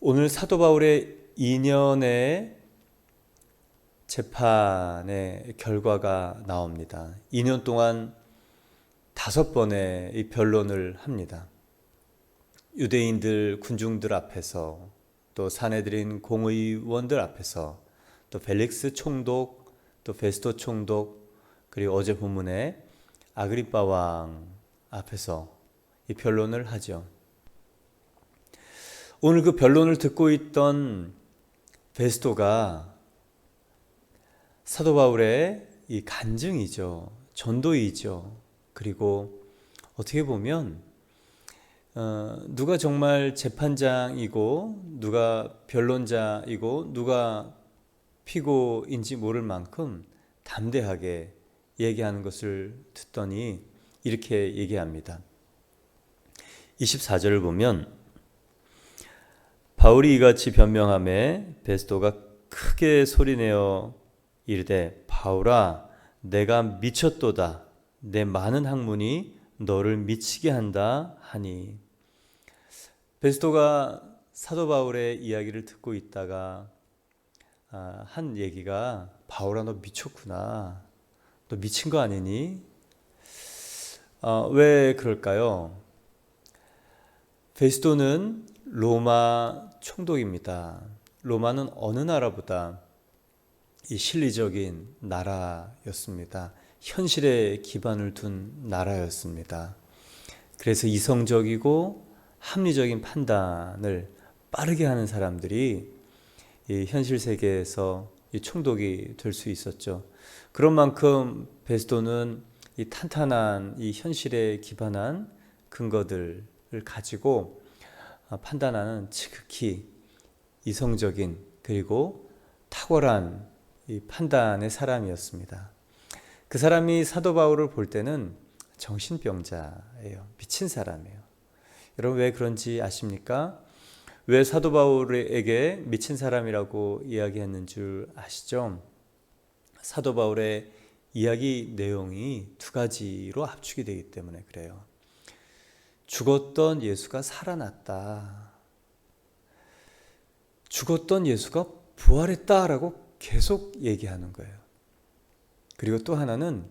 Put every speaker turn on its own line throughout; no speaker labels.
오늘 사도 바울의 2년의 재판의 결과가 나옵니다. 2년 동안 5번의 이 변론을 합니다. 유대인들 군중들 앞에서, 또 사내들인 공의원들 앞에서, 또 펠릭스 총독, 또 베스토 총독, 그리고 어제 본문에 아그리빠 왕 앞에서 이 변론을 하죠. 오늘 그 변론을 듣고 있던 베스토가 사도 바울의 이 간증이죠. 전도이죠. 그리고 어떻게 보면 누가 정말 재판장이고 누가 변론자이고 누가 피고인지 모를 만큼 담대하게 얘기하는 것을 듣더니 이렇게 얘기합니다. 24절을 보면 바울이 이같이 변명하매 베스토가 크게 소리내어 이르되 바울아 내가 미쳤도다. 내 많은 학문이 너를 미치게 한다 하니. 베스토가 사도 바울의 이야기를 듣고 있다가 한 얘기가 바울아 너 미쳤구나. 너 미친 거 아니니? 왜 그럴까요? 베스토는 로마 총독입니다. 로마는 어느 나라보다 이 실리적인 나라였습니다. 현실에 기반을 둔 나라였습니다. 그래서 이성적이고 합리적인 판단을 빠르게 하는 사람들이 이 현실 세계에서 이 총독이 될 수 있었죠. 그런 만큼 베스토는 이 탄탄한 이 현실에 기반한 근거들을 가지고 판단하는 지극히 이성적인 그리고 탁월한 이 판단의 사람이었습니다. 그 사람이 사도 바울을 볼 때는 정신병자예요. 미친 사람이에요. 여러분 왜 그런지 아십니까? 왜 사도 바울에게 미친 사람이라고 이야기했는 줄 아시죠? 사도 바울의 이야기 내용이 2가지로 압축이 되기 때문에 그래요. 죽었던 예수가 살아났다. 죽었던 예수가 부활했다라고 계속 얘기하는 거예요. 그리고 또 하나는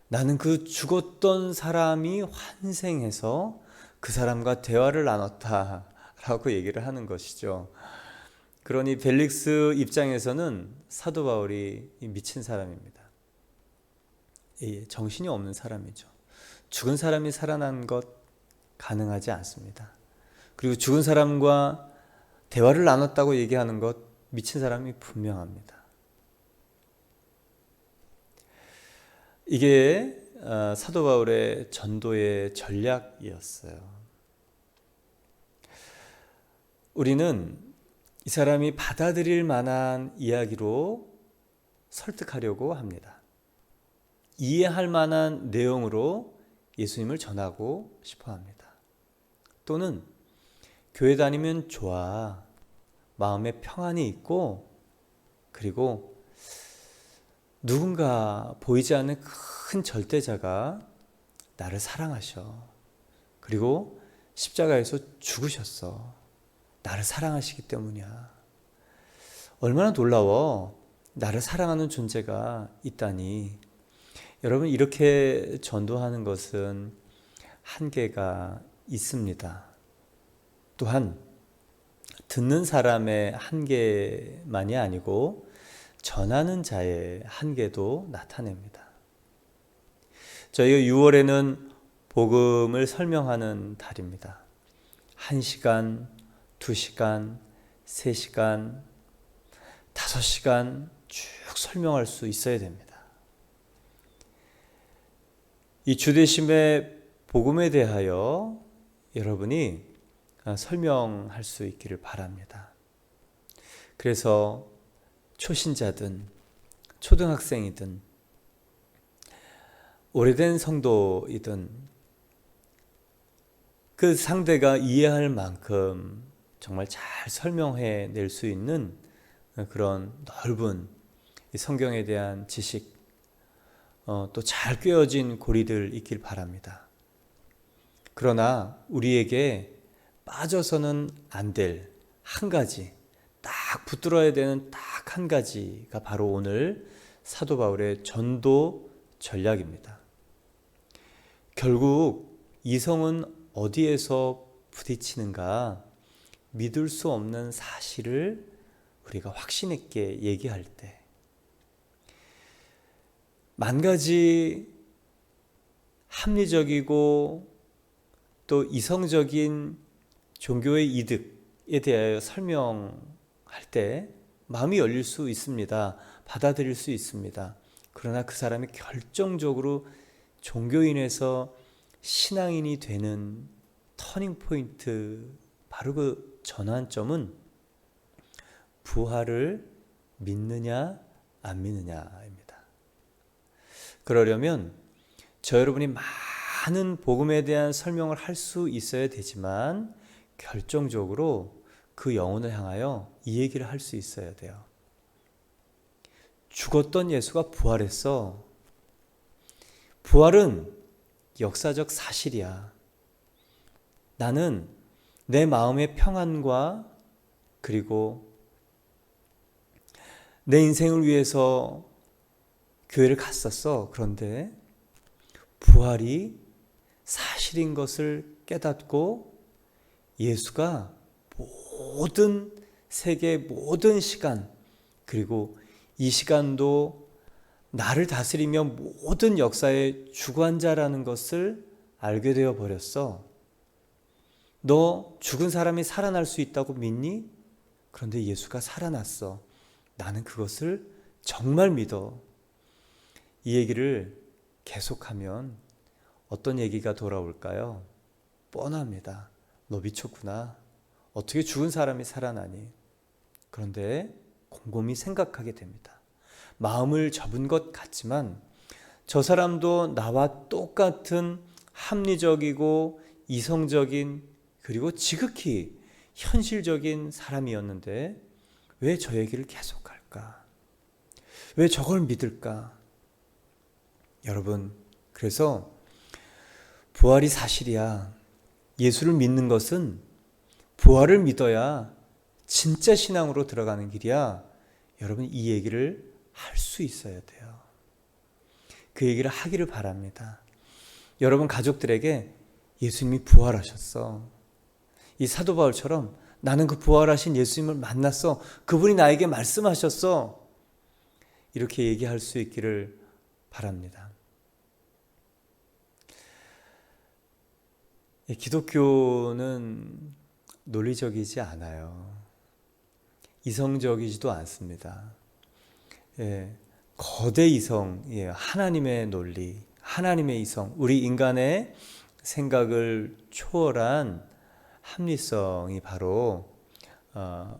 나는 그 죽었던 사람이 환생해서 그 사람과 대화를 나눴다라고 얘기를 하는 것이죠. 그러니 벨릭스 입장에서는 사도 바울이 미친 사람입니다. 정신이 없는 사람이죠. 죽은 사람이 살아난 것 가능하지 않습니다. 그리고 죽은 사람과 대화를 나눴다고 얘기하는 것 미친 사람이 분명합니다. 이게 사도 바울의 전도의 전략이었어요. 우리는 이 사람이 받아들일 만한 이야기로 설득하려고 합니다. 이해할 만한 내용으로 예수님을 전하고 싶어 합니다. 또는 교회 다니면 좋아. 마음에 평안이 있고 그리고 누군가 보이지 않는 큰 절대자가 나를 사랑하셔. 그리고 십자가에서 죽으셨어. 나를 사랑하시기 때문이야. 얼마나 놀라워. 나를 사랑하는 존재가 있다니. 여러분 이렇게 전도하는 것은 한계가 있습니다. 또한 듣는 사람의 한계만이 아니고 전하는 자의 한계도 나타냅니다. 저희가 6월에는 복음을 설명하는 달입니다. 1시간, 2시간, 3시간, 5시간 쭉 설명할 수 있어야 됩니다. 이 주대심의 복음에 대하여 여러분이 설명할 수 있기를 바랍니다. 그래서 초신자든 초등학생이든 오래된 성도이든 그 상대가 이해할 만큼 정말 잘 설명해 낼 수 있는 그런 넓은 성경에 대한 지식, 또 잘 꿰어진 고리들 있길 바랍니다. 그러나 우리에게 빠져서는 안 될 한 가지, 딱 붙들어야 되는 딱 한 가지가 바로 오늘 사도 바울의 전도 전략입니다. 결국 이성은 어디에서 부딪히는가? 믿을 수 없는 사실을 우리가 확신 있게 얘기할 때, 만 가지 합리적이고 또 이성적인 종교의 이득에 대하여 설명할 때 마음이 열릴 수 있습니다. 받아들일 수 있습니다. 그러나 그 사람이 결정적으로 종교인에서 신앙인이 되는 터닝 포인트, 바로 그 전환점은 부활을 믿느냐 안 믿느냐입니다. 그러려면 저 여러분이 많은 복음에 대한 설명을 할 수 있어야 되지만 결정적으로 그 영혼을 향하여 이 얘기를 할 수 있어야 돼요. 죽었던 예수가 부활했어. 부활은 역사적 사실이야. 나는 내 마음의 평안과 그리고 내 인생을 위해서 교회를 갔었어. 그런데 부활이 사실인 것을 깨닫고 예수가 모든 세계 모든 시간, 그리고 이 시간도 나를 다스리며 모든 역사의 주관자라는 것을 알게 되어 버렸어. 너 죽은 사람이 살아날 수 있다고 믿니? 그런데 예수가 살아났어. 나는 그것을 정말 믿어. 이 얘기를 계속하면 어떤 얘기가 돌아올까요? 뻔합니다. 너 미쳤구나. 어떻게 죽은 사람이 살아나니? 그런데 곰곰이 생각하게 됩니다. 마음을 접은 것 같지만 저 사람도 나와 똑같은 합리적이고 이성적인 그리고 지극히 현실적인 사람이었는데 왜 저 얘기를 계속할까? 왜 저걸 믿을까? 여러분, 그래서 부활이 사실이야. 예수를 믿는 것은 부활을 믿어야 진짜 신앙으로 들어가는 길이야. 여러분, 이 얘기를 할 수 있어야 돼요. 그 얘기를 하기를 바랍니다. 여러분 가족들에게 예수님이 부활하셨어. 이 사도 바울처럼 나는 그 부활하신 예수님을 만났어. 그분이 나에게 말씀하셨어. 이렇게 얘기할 수 있기를 바랍니다. 기독교는 논리적이지 않아요. 이성적이지도 않습니다. 거대 이성, 하나님의 논리, 하나님의 이성, 우리 인간의 생각을 초월한 합리성이 바로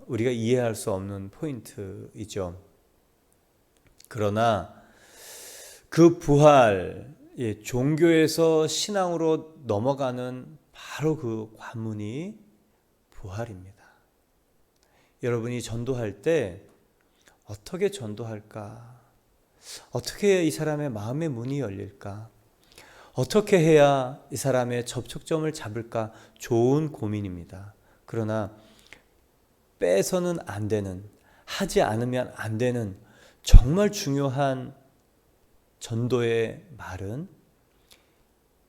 우리가 이해할 수 없는 포인트이죠. 그러나 그 부활, 종교에서 신앙으로 넘어가는 바로 그 관문이 부활입니다. 여러분이 전도할 때 어떻게 전도할까? 어떻게 해야 이 사람의 마음의 문이 열릴까? 어떻게 해야 이 사람의 접촉점을 잡을까? 좋은 고민입니다. 그러나 빼서는 안 되는, 하지 않으면 안 되는 정말 중요한 전도의 말은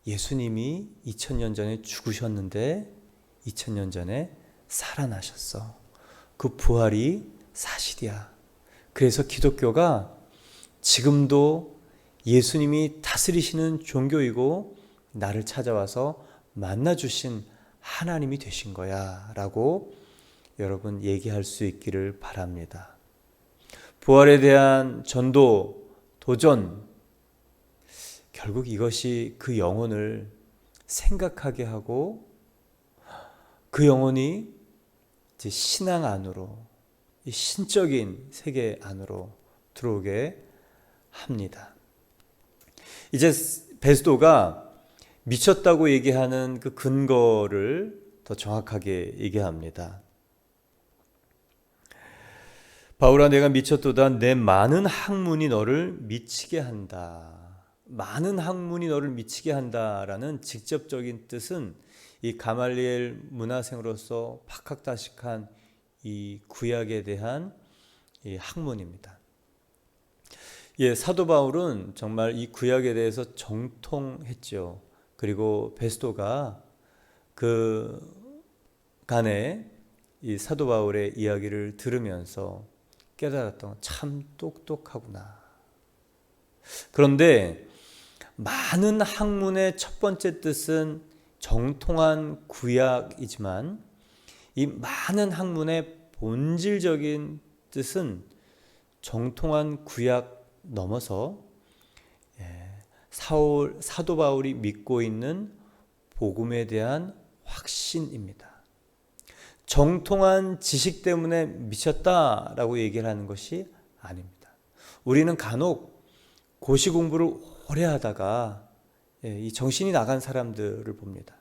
예수님이 2000년 전에 죽으셨는데 2000년 전에 살아나셨어. 그 부활이 사실이야. 그래서 기독교가 지금도 예수님이 다스리시는 종교이고 나를 찾아와서 만나주신 하나님이 되신 거야 라고 여러분 얘기할 수 있기를 바랍니다. 부활에 대한 전도, 도전, 결국 이것이 그 영혼을 생각하게 하고 그 영혼이 이제 신앙 안으로, 이 신적인 세계 안으로 들어오게 합니다. 이제 베스도가 미쳤다고 얘기하는 그 근거를 더 정확하게 얘기합니다. 바울아, 내가 미쳤도다. 내 많은 학문이 너를 미치게 한다. 많은 학문이 너를 미치게 한다라는 직접적인 뜻은 이 가말리엘 문화생으로서 박학다식한 이 구약에 대한 이 학문입니다. 예, 사도 바울은 정말 이 구약에 대해서 정통했죠. 그리고 베스도가 그 간에 이 사도 바울의 이야기를 들으면서 깨달았던 참 똑똑하구나. 그런데 많은 학문의 첫 번째 뜻은 정통한 구약이지만 이 많은 학문의 본질적인 뜻은 정통한 구약 넘어서 사도 바울이 믿고 있는 복음에 대한 확신입니다. 정통한 지식 때문에 미쳤다라고 얘기를 하는 것이 아닙니다. 우리는 간혹 고시 공부를 오래 하다가 이 정신이 나간 사람들을 봅니다.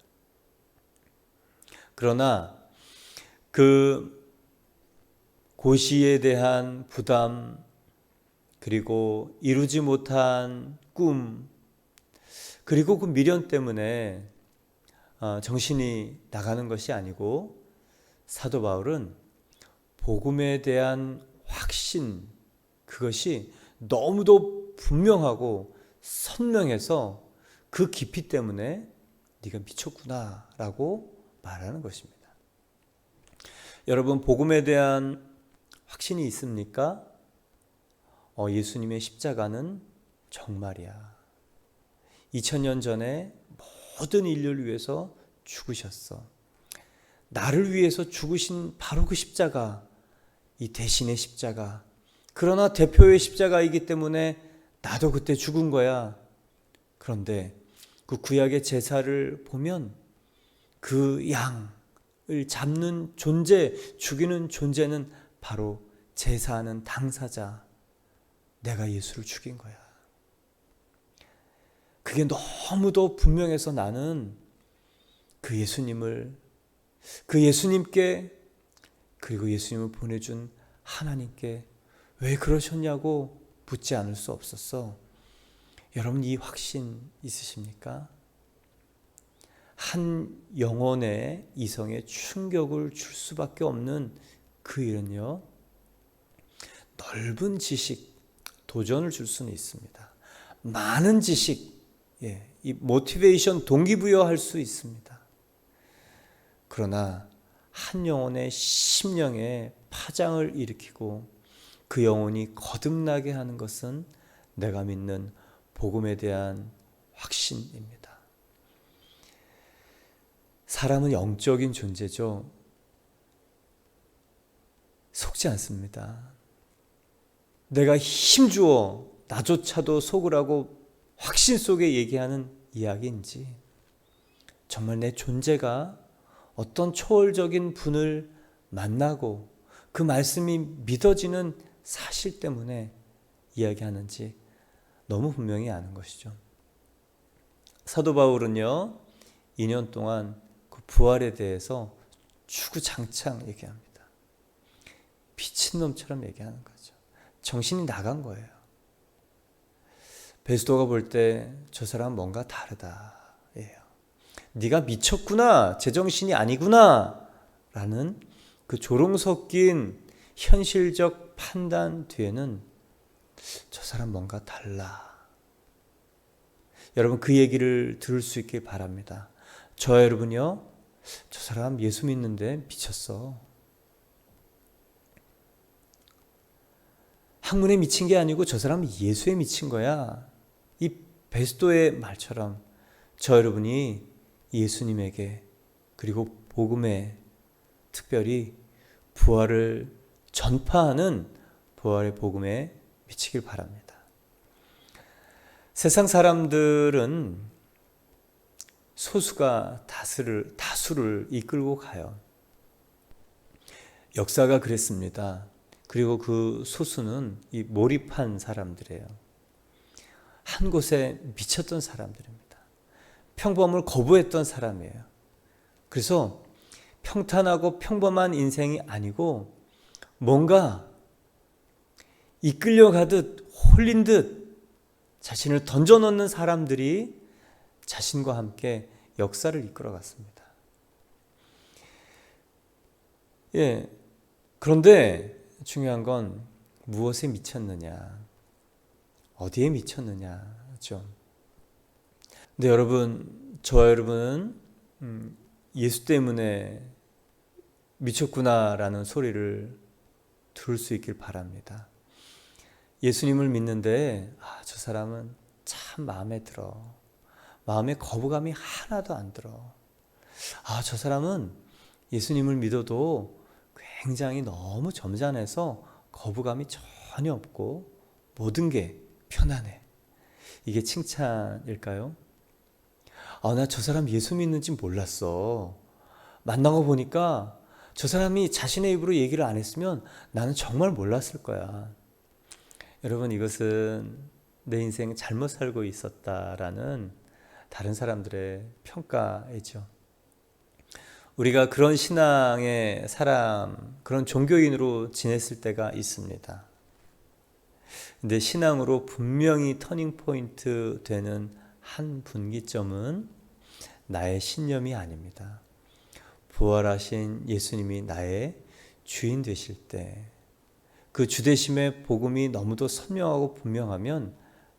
그러나 그 고시에 대한 부담, 그리고 이루지 못한 꿈, 그리고 그 미련 때문에 정신이 나가는 것이 아니고 사도 바울은 복음에 대한 확신, 그것이 너무도 분명하고 선명해서 그 깊이 때문에 네가 미쳤구나 라고 말하는 것입니다. 여러분, 복음에 대한 확신이 있습니까? 예수님의 십자가는 정말이야. 2000년 전에 모든 인류를 위해서 죽으셨어. 나를 위해서 죽으신 바로 그 십자가, 이 대신의 십자가. 그러나 대표의 십자가이기 때문에 나도 그때 죽은 거야. 그런데 그 구약의 제사를 보면 그 양을 잡는 존재, 죽이는 존재는 바로 제사하는 당사자, 내가 예수를 죽인 거야. 그게 너무도 분명해서 나는 그 예수님께, 그리고 예수님을 보내준 하나님께 왜 그러셨냐고 묻지 않을 수 없었어. 여러분, 이 확신 있으십니까? 한 영혼의 이성에 충격을 줄 수밖에 없는 그 일은요, 넓은 지식, 도전을 줄 수는 있습니다. 많은 지식, 이 모티베이션, 동기부여할 수 있습니다. 그러나 한 영혼의 심령에 파장을 일으키고 그 영혼이 거듭나게 하는 것은 내가 믿는 복음에 대한 확신입니다. 사람은 영적인 존재죠. 속지 않습니다. 내가 힘주어 나조차도 속으라고 확신 속에 얘기하는 이야기인지, 정말 내 존재가 어떤 초월적인 분을 만나고 그 말씀이 믿어지는 사실 때문에 이야기하는지 너무 분명히 아는 것이죠. 사도 바울은요, 2년 동안 그 부활에 대해서 주구장창 얘기합니다. 미친놈처럼 얘기하는 거죠. 정신이 나간 거예요. 베스도가 볼 때 저 사람 뭔가 다르다. 네가 미쳤구나, 제정신이 아니구나 라는 그 조롱 섞인 현실적 판단 뒤에는 저 사람 뭔가 달라. 여러분, 그 얘기를 들을 수 있길 바랍니다. 저와 여러분요, 저 사람 예수 믿는데 미쳤어. 학문에 미친 게 아니고 저 사람은 예수에 미친 거야. 이 베스도의 말처럼 저 여러분이 예수님에게, 그리고 복음에, 특별히 부활을 전파하는 부활의 복음에 미치길 바랍니다. 세상 사람들은 소수가 다수를 이끌고 가요. 역사가 그랬습니다. 그리고 그 소수는 이 몰입한 사람들이에요. 한 곳에 미쳤던 사람들입니다. 평범을 거부했던 사람이에요. 그래서 평탄하고 평범한 인생이 아니고 뭔가 이끌려가듯 홀린 듯 자신을 던져놓는 사람들이 자신과 함께 역사를 이끌어갔습니다. 그런데 중요한 건 무엇에 미쳤느냐, 어디에 미쳤느냐죠. 근데 여러분, 저와 여러분은 예수 때문에 미쳤구나라는 소리를 들을 수 있길 바랍니다. 예수님을 믿는데 저 사람은 참 마음에 들어. 마음에 거부감이 하나도 안 들어. 저 사람은 예수님을 믿어도 굉장히 너무 점잖해서 거부감이 전혀 없고 모든 게 편안해. 이게 칭찬일까요? 나 저 사람 예수 믿는지 몰랐어. 만나고 보니까 저 사람이 자신의 입으로 얘기를 안 했으면 나는 정말 몰랐을 거야. 여러분, 이것은 내 인생 잘못 살고 있었다라는 다른 사람들의 평가이죠. 우리가 그런 신앙의 사람, 그런 종교인으로 지냈을 때가 있습니다. 근데 신앙으로 분명히 터닝 포인트 되는 한 분기점은 나의 신념이 아닙니다. 부활하신 예수님이 나의 주인 되실 때, 그 주되심의 복음이 너무도 선명하고 분명하면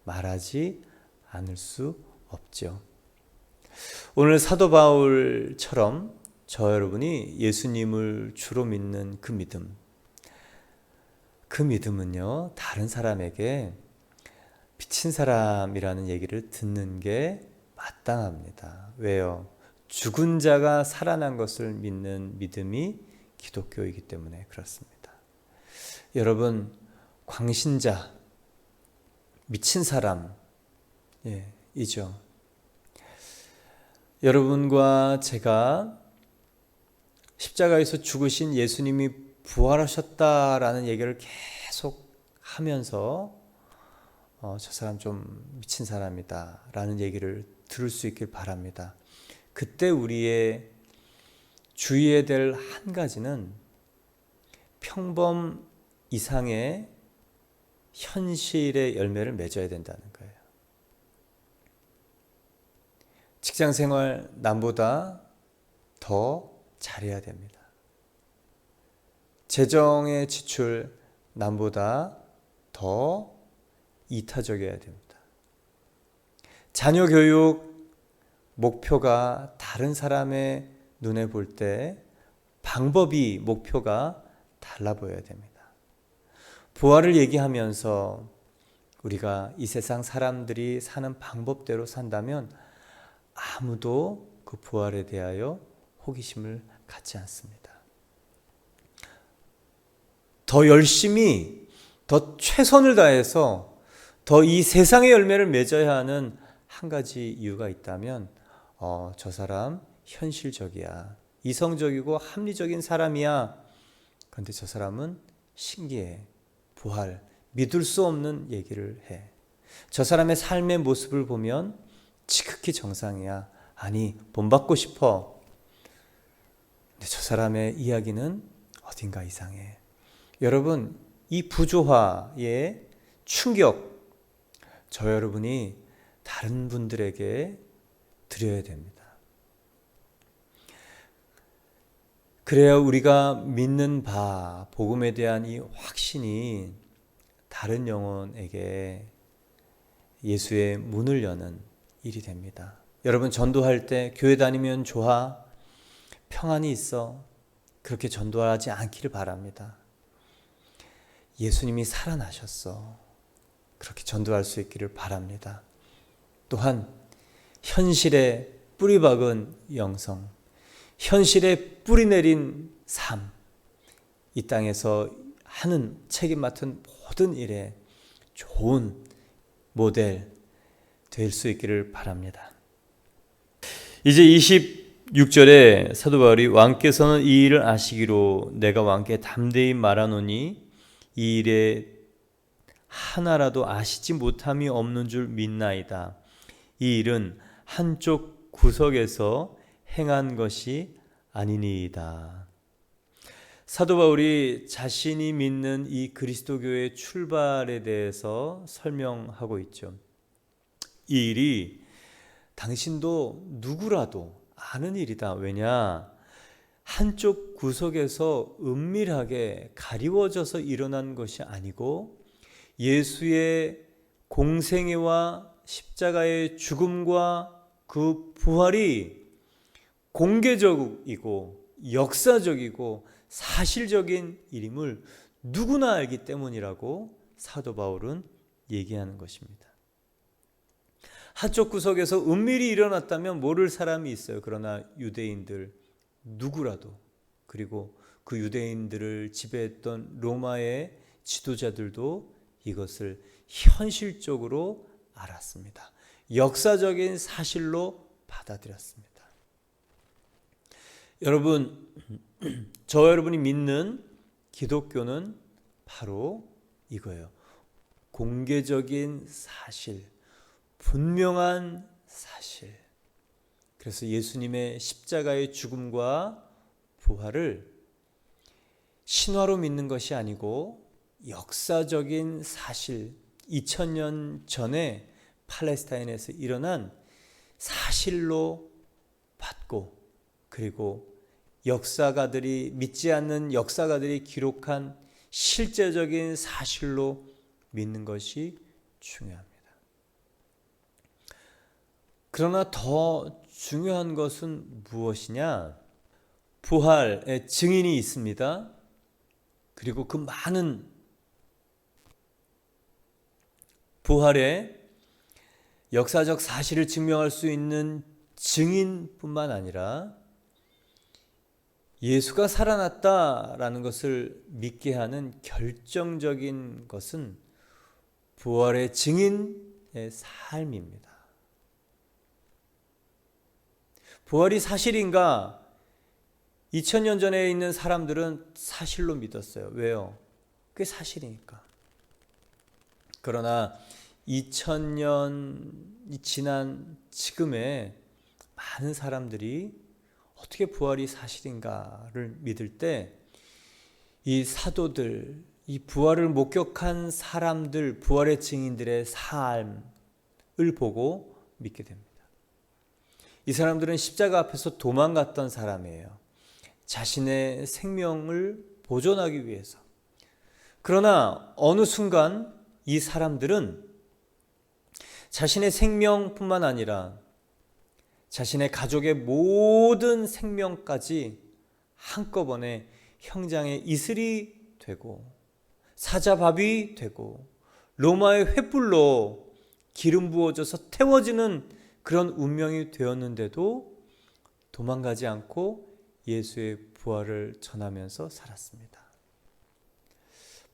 말하지 않을 수 없죠. 오늘 사도 바울처럼 저 여러분이 예수님을 주로 믿는 그 믿음은요, 다른 사람에게 미친 사람이라는 얘기를 듣는 게 마땅합니다. 왜요? 죽은 자가 살아난 것을 믿는 믿음이 기독교이기 때문에 그렇습니다. 여러분, 광신자, 미친 사람, 이죠. 여러분과 제가 십자가에서 죽으신 예수님이 부활하셨다라는 얘기를 계속 하면서 저 사람 좀 미친 사람이다 라는 얘기를 들을 수 있길 바랍니다. 그때 우리의 주의해야 될 한 가지는 평범 이상의 현실의 열매를 맺어야 된다는 거예요. 직장 생활 남보다 더 잘해야 됩니다. 재정의 지출 남보다 더 이타적이어야 됩니다. 자녀 교육 목표가 다른 사람의 눈에 볼 때 방법이 목표가 달라 보여야 됩니다. 부활을 얘기하면서 우리가 이 세상 사람들이 사는 방법대로 산다면 아무도 그 부활에 대하여 호기심을 갖지 않습니다. 더 열심히, 더 최선을 다해서 더 이 세상의 열매를 맺어야 하는 한 가지 이유가 있다면 저 사람 현실적이야, 이성적이고 합리적인 사람이야. 그런데 저 사람은 신기해, 부활, 믿을 수 없는 얘기를 해. 저 사람의 삶의 모습을 보면 지극히 정상이야. 아니, 본받고 싶어. 근데 저 사람의 이야기는 어딘가 이상해. 여러분, 이 부조화의 충격, 저 여러분이 다른 분들에게 드려야 됩니다. 그래야 우리가 믿는 바, 복음에 대한 이 확신이 다른 영혼에게 예수의 문을 여는 일이 됩니다. 여러분, 전도할 때 교회 다니면 좋아, 평안이 있어, 그렇게 전도하지 않기를 바랍니다. 예수님이 살아나셨어, 그렇게 전도할 수 있기를 바랍니다. 또한 현실에 뿌리 박은 영성, 현실에 뿌리 내린 삶, 이 땅에서 하는 책임 맡은 모든 일에 좋은 모델 될 수 있기를 바랍니다. 이제 26절에 사도 바울이 왕께서는 이 일을 아시기로 내가 왕께 담대히 말하노니 이 일에 하나라도 아시지 못함이 없는 줄 믿나이다. 이 일은 한쪽 구석에서 행한 것이 아니니이다. 사도 바울이 자신이 믿는 이 그리스도교의 출발에 대해서 설명하고 있죠. 이 일이 당신도 누구라도 아는 일이다. 왜냐? 한쪽 구석에서 은밀하게 가리워져서 일어난 것이 아니고 예수의 공생애와 십자가의 죽음과 그 부활이 공개적이고 역사적이고 사실적인 일임을 누구나 알기 때문이라고 사도 바울은 얘기하는 것입니다. 한쪽 구석에서 은밀히 일어났다면 모를 사람이 있어요. 그러나 유대인들 누구라도, 그리고 그 유대인들을 지배했던 로마의 지도자들도 이것을 현실적으로 알았습니다. 역사적인 사실로 받아들였습니다. 여러분, 저와 여러분이 믿는 기독교는 바로 이거예요. 공개적인 사실, 분명한 사실. 그래서 예수님의 십자가의 죽음과 부활을 신화로 믿는 것이 아니고 역사적인 사실, 2000년 전에 팔레스타인에서 일어난 사실로 받고, 그리고 역사가들이, 믿지 않는 역사가들이 기록한 실제적인 사실로 믿는 것이 중요합니다. 그러나 더 중요한 것은 무엇이냐? 부활의 증인이 있습니다. 그리고 그 많은 부활의 역사적 사실을 증명할 수 있는 증인뿐만 아니라 예수가 살아났다라는 것을 믿게 하는 결정적인 것은 부활의 증인의 삶입니다. 부활이 사실인가? 2000년 전에 있는 사람들은 사실로 믿었어요. 왜요? 그게 사실이니까. 그러나 2000년이 지난 지금의 많은 사람들이 어떻게 부활이 사실인가를 믿을 때 이 사도들, 이 부활을 목격한 사람들, 부활의 증인들의 삶을 보고 믿게 됩니다. 이 사람들은 십자가 앞에서 도망갔던 사람이에요. 자신의 생명을 보존하기 위해서. 그러나 어느 순간 이 사람들은 자신의 생명뿐만 아니라 자신의 가족의 모든 생명까지 한꺼번에 형장의 이슬이 되고 사자밥이 되고 로마의 횃불로 기름 부어져서 태워지는 그런 운명이 되었는데도 도망가지 않고 예수의 부활을 전하면서 살았습니다.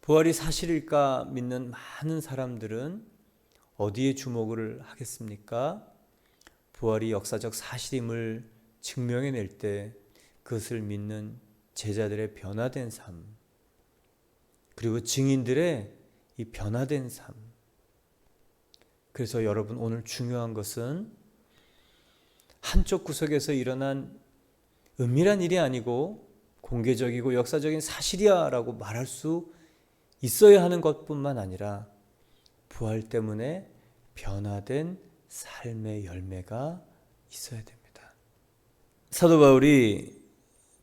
부활이 사실일까 믿는 많은 사람들은 어디에 주목을 하겠습니까? 부활이 역사적 사실임을 증명해낼 때 그것을 믿는 제자들의 변화된 삶, 그리고 증인들의 이 변화된 삶. 그래서 여러분, 오늘 중요한 것은 한쪽 구석에서 일어난 은밀한 일이 아니고 공개적이고 역사적인 사실이야 라고 말할 수 있어야 하는 것뿐만 아니라 부활 때문에 변화된 삶의 열매가 있어야 됩니다. 사도 바울이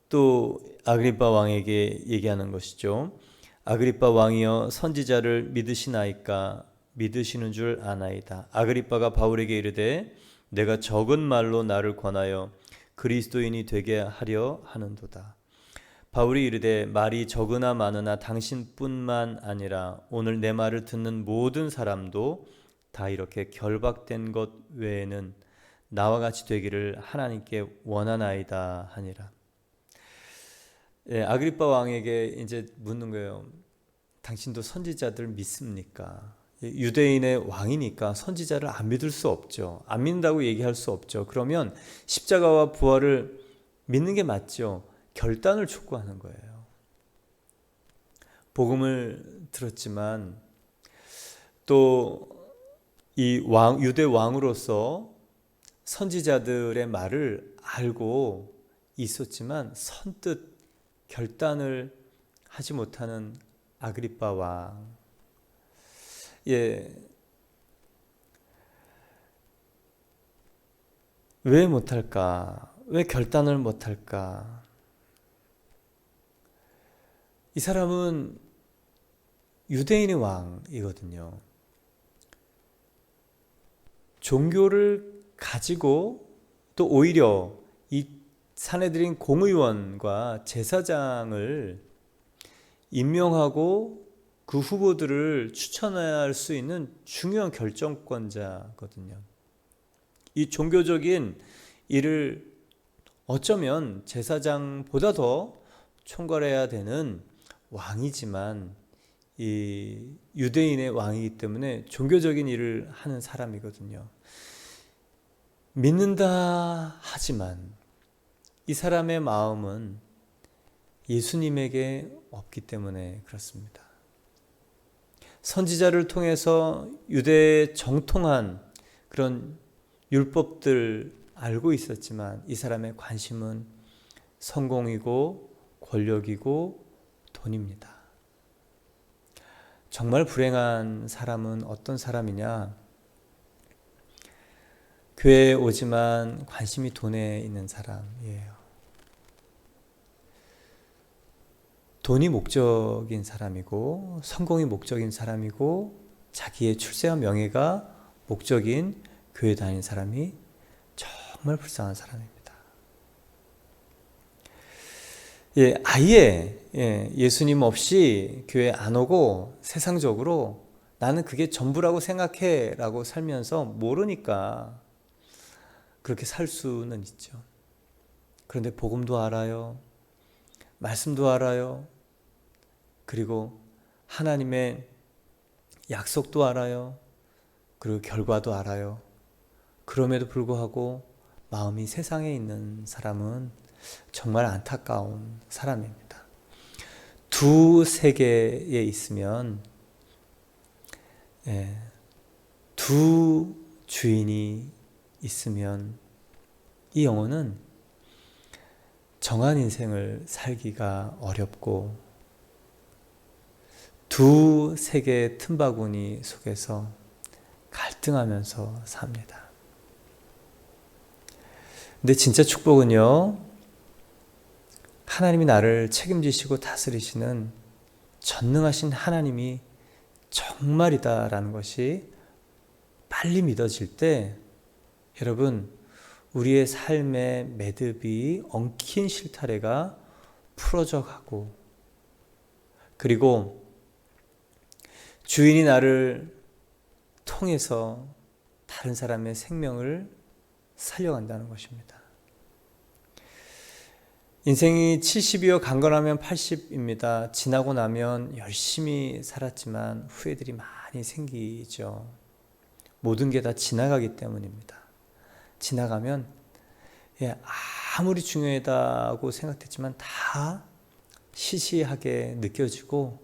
또 아그리빠 왕에게 얘기하는 것이죠. 아그리빠 왕이여, 선지자를 믿으시나이까? 믿으시는 줄 아나이다. 아그리빠가 바울에게 이르되 내가 적은 말로 나를 권하여 그리스도인이 되게 하려 하는도다. 바울이 이르되 말이 적으나 많으나 당신뿐만 아니라 오늘 내 말을 듣는 모든 사람도 다 이렇게 결박된 것 외에는 나와 같이 되기를 하나님께 원하나이다 하니라. 아그리빠 왕에게 이제 묻는 거예요. 당신도 선지자들 믿습니까? 유대인의 왕이니까 선지자를 안 믿을 수 없죠. 안 믿는다고 얘기할 수 없죠. 그러면 십자가와 부활을 믿는 게 맞죠. 결단을 촉구하는 거예요. 복음을 들었지만 또 이 유대 왕으로서 선지자들의 말을 알고 있었지만 선뜻 결단을 하지 못하는 아그리빠 왕. 왜 못할까? 왜 결단을 못할까? 이 사람은 유대인의 왕이거든요. 종교를 가지고 또 오히려 이 산헤드린 공의원과 제사장을 임명하고 그 후보들을 추천할 수 있는 중요한 결정권자거든요. 이 종교적인 일을 어쩌면 제사장보다 더 총괄해야 되는 왕이지만 이 유대인의 왕이기 때문에 종교적인 일을 하는 사람이거든요. 믿는다 하지만 이 사람의 마음은 예수님에게 없기 때문에 그렇습니다. 선지자를 통해서 유대의 정통한 그런 율법들 알고 있었지만 이 사람의 관심은 성공이고 권력이고 돈입니다. 정말 불행한 사람은 어떤 사람이냐? 교회에 오지만 관심이 돈에 있는 사람이에요. 돈이 목적인 사람이고 성공이 목적인 사람이고 자기의 출세와 명예가 목적인 교회 다니는 사람이 정말 불쌍한 사람입니다. 아예 예수님 없이 교회 안 오고 세상적으로 나는 그게 전부라고 생각해 라고 살면서 모르니까 그렇게 살 수는 있죠. 그런데 복음도 알아요. 말씀도 알아요. 그리고 하나님의 약속도 알아요. 그리고 결과도 알아요. 그럼에도 불구하고 마음이 세상에 있는 사람은 정말 안타까운 사람입니다. 두 세계에 있으면 두 주인이 있으면 이 영혼은 정한 인생을 살기가 어렵고 두 세계의 틈바구니 속에서 갈등하면서 삽니다. 근데 진짜 축복은요, 하나님이 나를 책임지시고 다스리시는 전능하신 하나님이 정말이다라는 것이 빨리 믿어질 때 여러분 우리의 삶의 매듭이 엉킨 실타래가 풀어져 가고 그리고 주인이 나를 통해서 다른 사람의 생명을 살려간다는 것입니다. 인생이 70이요 강건하면 80입니다. 지나고 나면 열심히 살았지만 후회들이 많이 생기죠. 모든 게 다 지나가기 때문입니다. 지나가면 아무리 중요하다고 생각했지만 다 시시하게 느껴지고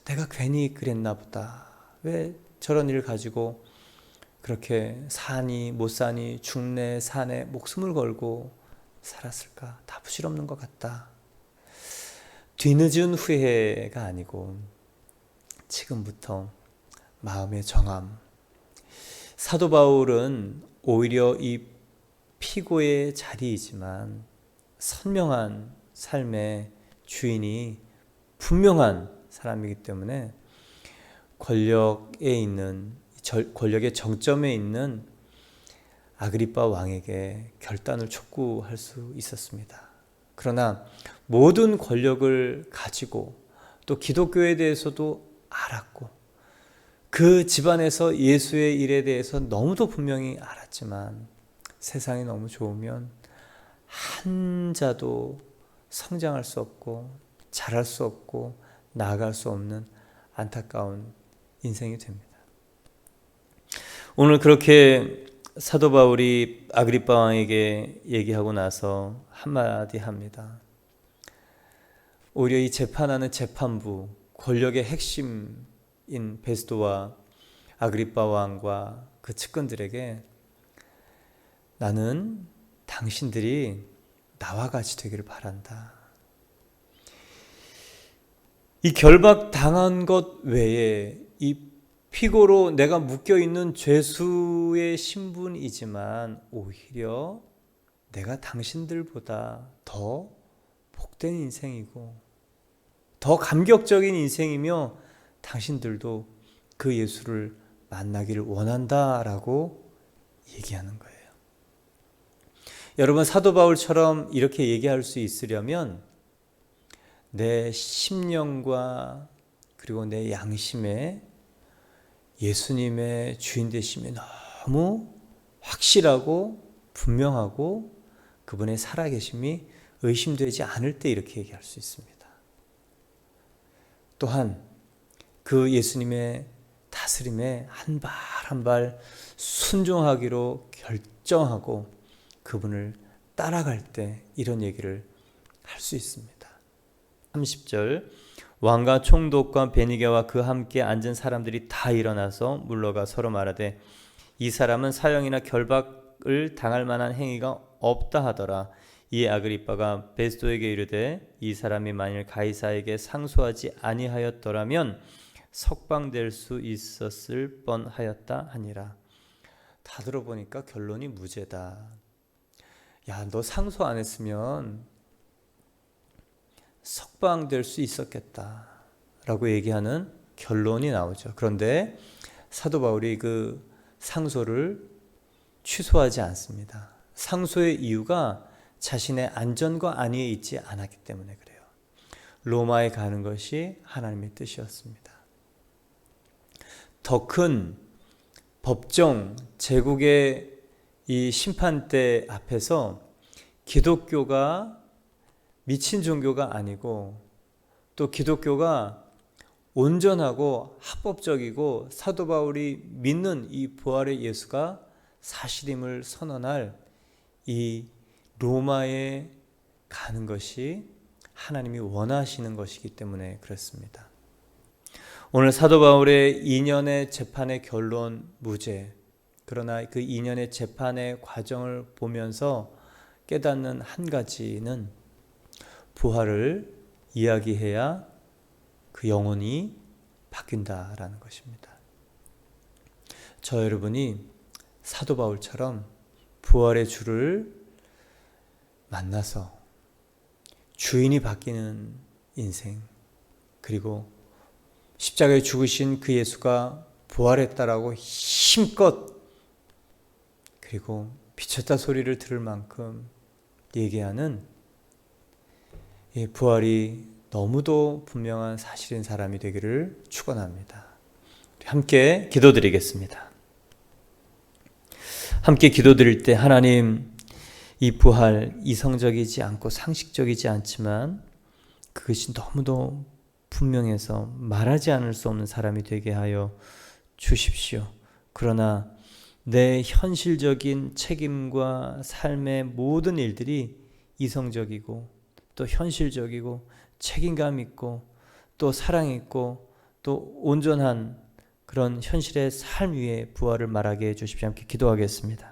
내가 괜히 그랬나 보다. 왜 저런 일을 가지고 그렇게 사니 못 사니 죽네 사네 목숨을 걸고 살았을까? 다 부질없는 것 같다. 뒤늦은 후회가 아니고 지금부터 마음의 정함. 사도 바울은 오히려 이 피고의 자리이지만 선명한 삶의 주인이 분명한 사람이기 때문에 권력의 정점에 있는 아그리빠 왕에게 결단을 촉구할 수 있었습니다. 그러나 모든 권력을 가지고 또 기독교에 대해서도 알았고 그 집안에서 예수의 일에 대해서 너무도 분명히 알았지만 세상이 너무 좋으면 한 자도 성장할 수 없고 자랄 수 없고 나아갈 수 없는 안타까운 인생이 됩니다. 오늘 그렇게 사도 바울이 아그리빠 왕에게 얘기하고 나서 한마디 합니다. 오히려 이 재판하는 재판부, 권력의 핵심인 베스도와 아그리빠 왕과 그 측근들에게 나는 당신들이 나와 같이 되기를 바란다. 이 결박당한 것 외에 이 피고로 내가 묶여있는 죄수의 신분이지만 오히려 내가 당신들보다 더 복된 인생이고 더 감격적인 인생이며 당신들도 그 예수를 만나기를 원한다라고 얘기하는 거예요. 여러분, 사도 바울처럼 이렇게 얘기할 수 있으려면 내 심령과 그리고 내 양심에 예수님의 주인 되심이 너무 확실하고 분명하고 그분의 살아계심이 의심되지 않을 때 이렇게 얘기할 수 있습니다. 또한 그 예수님의 다스림에 한 발 한 발 순종하기로 결정하고 그분을 따라갈 때 이런 얘기를 할 수 있습니다. 30절 왕과 총독과 베니게와 그 함께 앉은 사람들이 다 일어나서 물러가 서로 말하되 이 사람은 사형이나 결박을 당할 만한 행위가 없다 하더라. 이에 아그리빠가 베스도에게 이르되 이 사람이 만일 가이사에게 상소하지 아니하였더라면 석방될 수 있었을 뻔하였다 하니라. 다 들어보니까 결론이 무죄다. 야, 너 상소 안 했으면 석방될 수 있었겠다 라고 얘기하는 결론이 나오죠. 그런데 사도 바울이 그 상소를 취소하지 않습니다. 상소의 이유가 자신의 안전과 안위에 있지 않았기 때문에 그래요. 로마에 가는 것이 하나님의 뜻이었습니다. 더 큰 법정 제국의 이 심판대 앞에서 기독교가 미친 종교가 아니고 또 기독교가 온전하고 합법적이고 사도 바울이 믿는 이 부활의 예수가 사실임을 선언할 이 로마에 가는 것이 하나님이 원하시는 것이기 때문에 그렇습니다. 오늘 사도 바울의 2년의 재판의 결론 무죄. 그러나 그 2년의 재판의 과정을 보면서 깨닫는 한 가지는 부활을 이야기해야 그 영혼이 바뀐다라는 것입니다. 저 여러분이 사도 바울처럼 부활의 주를 만나서 주인이 바뀌는 인생, 그리고 십자가에 죽으신 그 예수가 부활했다라고 힘껏 그리고 미쳤다 소리를 들을 만큼 얘기하는 이 부활이 너무도 분명한 사실인 사람이 되기를 축원합니다. 함께 기도드리겠습니다. 함께 기도드릴 때 하나님, 이 부활 이성적이지 않고 상식적이지 않지만 그것이 너무도 분명해서 말하지 않을 수 없는 사람이 되게 하여 주십시오. 그러나 내 현실적인 책임과 삶의 모든 일들이 이성적이고 또 현실적이고 책임감 있고 또 사랑 있고 또 온전한 그런 현실의 삶 위에 부활을 말하게 해 주십시오. 함께 기도하겠습니다.